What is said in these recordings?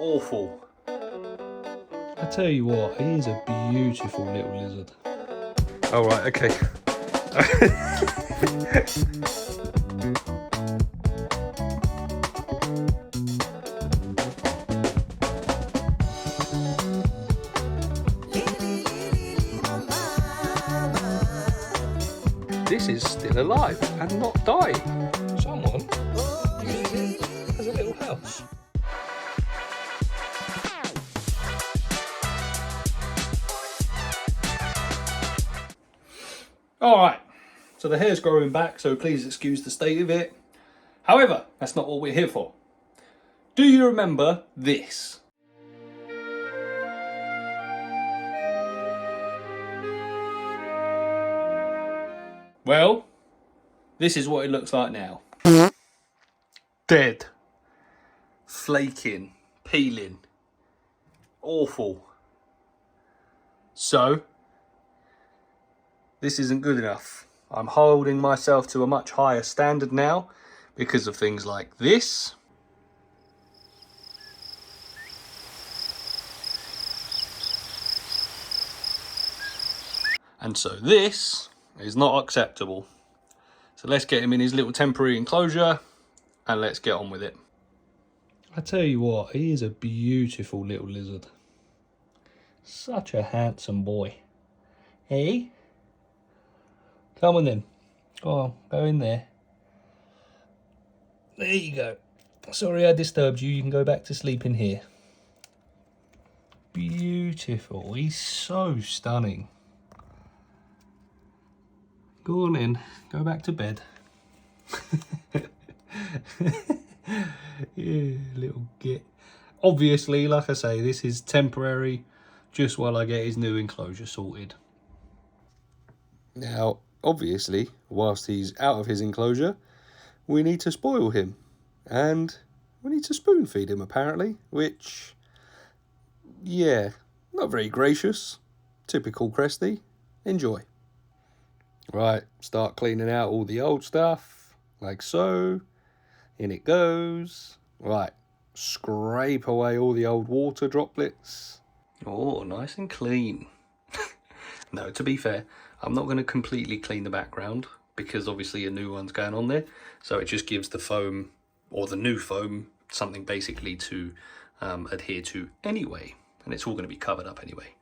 Awful. I tell you what, he is a beautiful little lizard. All right, okay. This is still alive and not dying. Someone has a little house. Alright, so the hair's growing back, so please excuse the state of it. However, that's not what we're here for. Do you remember this? Well, this is what it looks like now. Dead. Flaking. Peeling. Awful. So, this isn't good enough. I'm holding myself to a much higher standard now because of things like this. And so this is not acceptable. So let's get him in his little temporary enclosure and let's get on with it. I tell you what, he is a beautiful little lizard. Such a handsome boy. Hey? Come on then. Go on, go in there. There you go. Sorry I disturbed you. You can go back to sleep in here. Beautiful. He's so stunning. Go on in. Go back to bed. Yeah, little git. Obviously, like I say, this is temporary, just while I get his new enclosure sorted. Now, obviously, whilst he's out of his enclosure, we need to spoil him. And we need to spoon feed him, apparently, which, yeah, not very gracious. Typical Cresty. Enjoy. Right, start cleaning out all the old stuff, like so. In it goes. Right, scrape away all the old water droplets. Oh, nice and clean. No, to be fair, I'm not going to completely clean the background because obviously a new one's going on there. So it just gives the foam, or the new foam, something basically to adhere to anyway. And it's all going to be covered up anyway.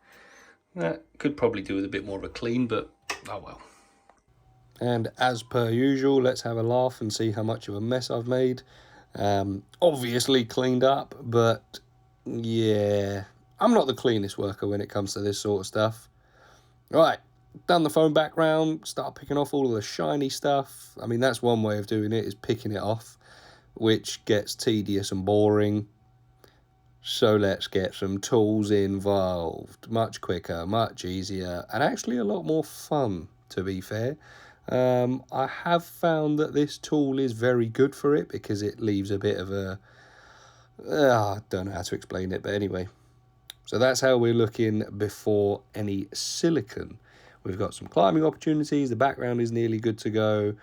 That could probably do with a bit more of a clean, but oh well. And as per usual, let's have a laugh and see how much of a mess I've made. Obviously cleaned up, but yeah, I'm not the cleanest worker when it comes to this sort of stuff. Right, done the foam background, start picking off all of the shiny stuff. I mean, that's one way of doing it, is picking it off, which gets tedious and boring. So let's get some tools involved. Much quicker, much easier, and actually a lot more fun, to be fair. I have found that this tool is very good for it because it leaves a bit of a... I don't know how to explain it, but anyway. So that's how we're looking before any silicone. We've got some climbing opportunities. The background is nearly good to go.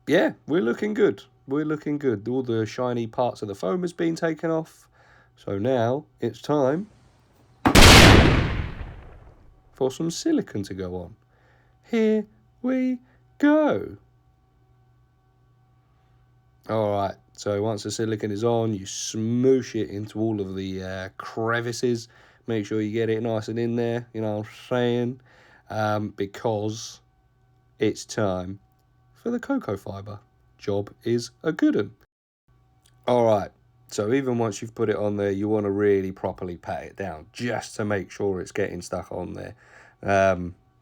Yeah, we're looking good. We're looking good. All the shiny parts of the foam has been taken off. So now it's time for some silicone to go on. Here we go. Alright, so once the silicone is on, you smoosh it into all of the crevices. Make sure you get it nice and in there, you know what I'm saying? Because it's time for the cocoa fibre. Job is a good one. Alright, so even once you've put it on there, you want to really properly pat it down, just to make sure it's getting stuck on there.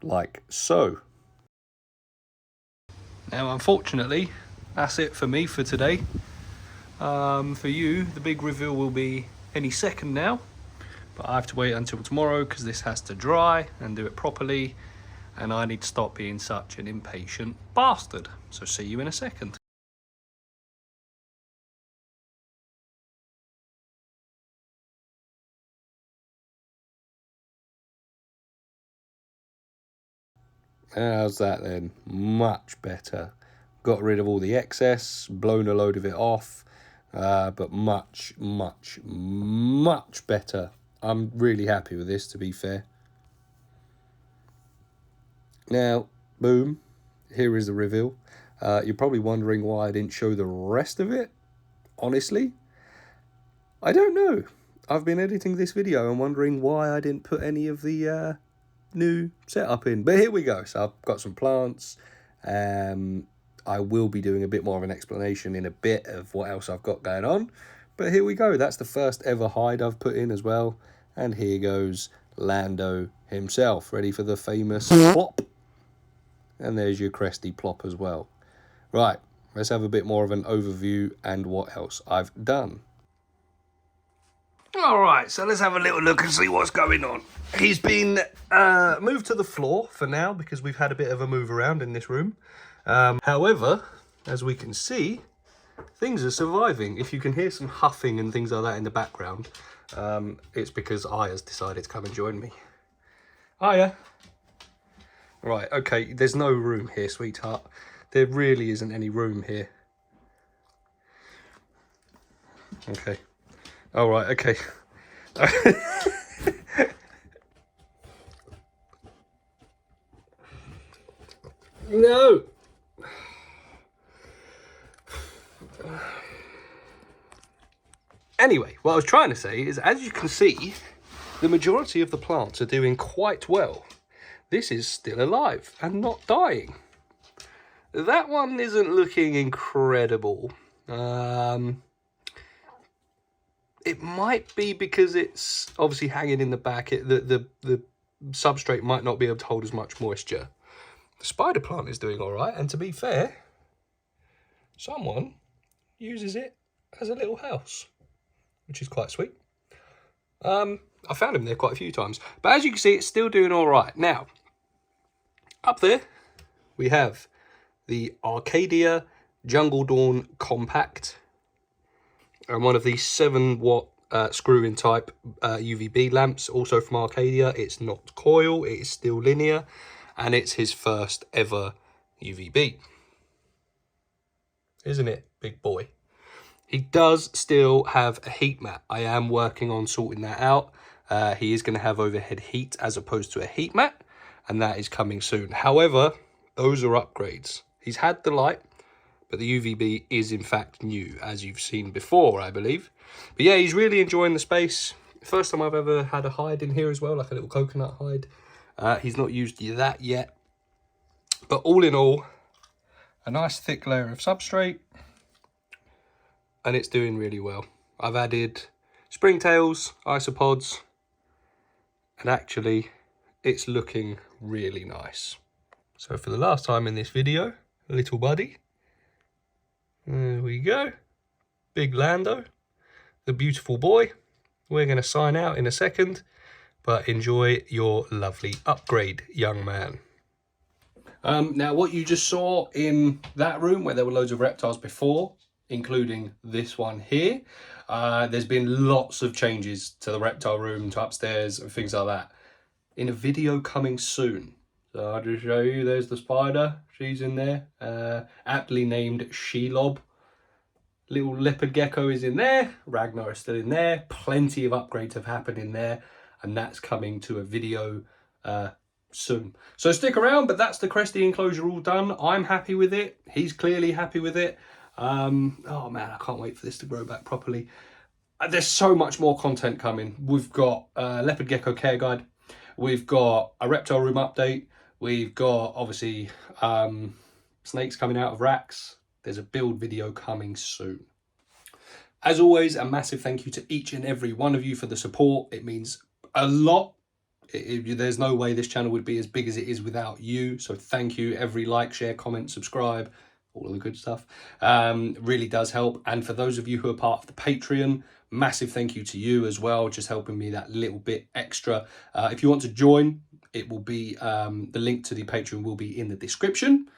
Like so. Now, unfortunately, that's it for me for today. For you, the big reveal will be any second now. But I have to wait until tomorrow because this has to dry and do it properly. And I need to stop being such an impatient bastard. So see you in a second. How's that then? Much better. Got rid of all the excess, blown a load of it off. but much, much, much better. I'm really happy with this, to be fair. Now, boom, here is the reveal. You're probably wondering why I didn't show the rest of it. Honestly, I don't know. I've been editing this video and wondering why I didn't put any of the new setup in. But here we go. So I've got some plants. I will be doing a bit more of an explanation in a bit of what else I've got going on. But here we go. That's the first ever hide I've put in as well. And here goes Lando himself, ready for the famous plop. And there's your Cresty plop as well. Right, let's have a bit more of an overview and what else I've done. All right, so let's have a little look and see what's going on. He's been moved to the floor for now because we've had a bit of a move around in this room. However, as we can see, things are surviving. If you can hear some huffing and things like that in the background, it's because Aya's decided to come and join me. Aya. Right, okay, there's no room here, sweetheart. There really isn't any room here. Okay. All right, okay. No. Anyway, what I was trying to say is, as you can see, the majority of the plants are doing quite well. This is still alive and not dying. That one isn't looking incredible. It might be because it's obviously hanging in the back. The substrate might not be able to hold as much moisture. The spider plant is doing all right, and to be fair, someone uses it as a little house, which is quite sweet. I found him there quite a few times, but as you can see, it's still doing all right. Now, up there, we have the Arcadia Jungle Dawn Compact, and one of these 7-watt screw-in type UVB lamps, also from Arcadia. It's not coil, it is still linear, and it's his first ever UVB. Isn't it, big boy? He does still have a heat mat. I am working on sorting that out. He is going to have overhead heat as opposed to a heat mat, and that is coming soon. However, those are upgrades. He's had the light, but the UVB is in fact new, as you've seen before, I believe. But yeah, he's really enjoying the space. First time I've ever had a hide in here as well, like a little coconut hide. He's not used that yet. But all in all, a nice thick layer of substrate, and it's doing really well. I've added springtails, isopods, and actually it's looking really nice. So for the last time in this video, little buddy, there we go, big Lando, the beautiful boy. We're going to sign out in a second, but enjoy your lovely upgrade, young man. Now what you just saw in that room where there were loads of reptiles before, including this one here, there's been lots of changes to the reptile room, to upstairs and things like that, in a video coming soon. So I'll just show you, there's the spider, she's in there, aptly named Shelob. Little leopard gecko is in there, Ragnar is still in there, plenty of upgrades have happened in there, and that's coming to a video soon. So stick around, but that's the Cresty enclosure all done. I'm happy with it, he's clearly happy with it. Oh man, I can't wait for this to grow back properly. There's so much more content coming. We've got a leopard gecko care guide, we've got a reptile room update, we've got obviously snakes coming out of racks. There's a build video coming soon. As always, a massive thank you to each and every one of you for the support. It means a lot. There's no way this channel would be as big as it is without you. So thank you. Every like, share, comment, subscribe, all of the good stuff really does help. And for those of you who are part of the Patreon, massive thank you to you as well, just helping me that little bit extra. If you want to join, it will be the link to the Patreon will be in the description.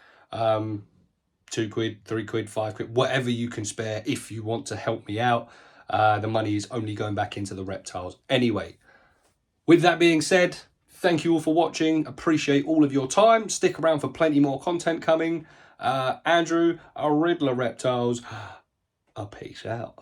2 quid, 3 quid, 5 quid, whatever you can spare if you want to help me out. The money is only going back into the reptiles anyway. With that being said, thank you all for watching. Appreciate all of your time. Stick around for plenty more content coming. Andrew, our Riddler Reptiles a peace out.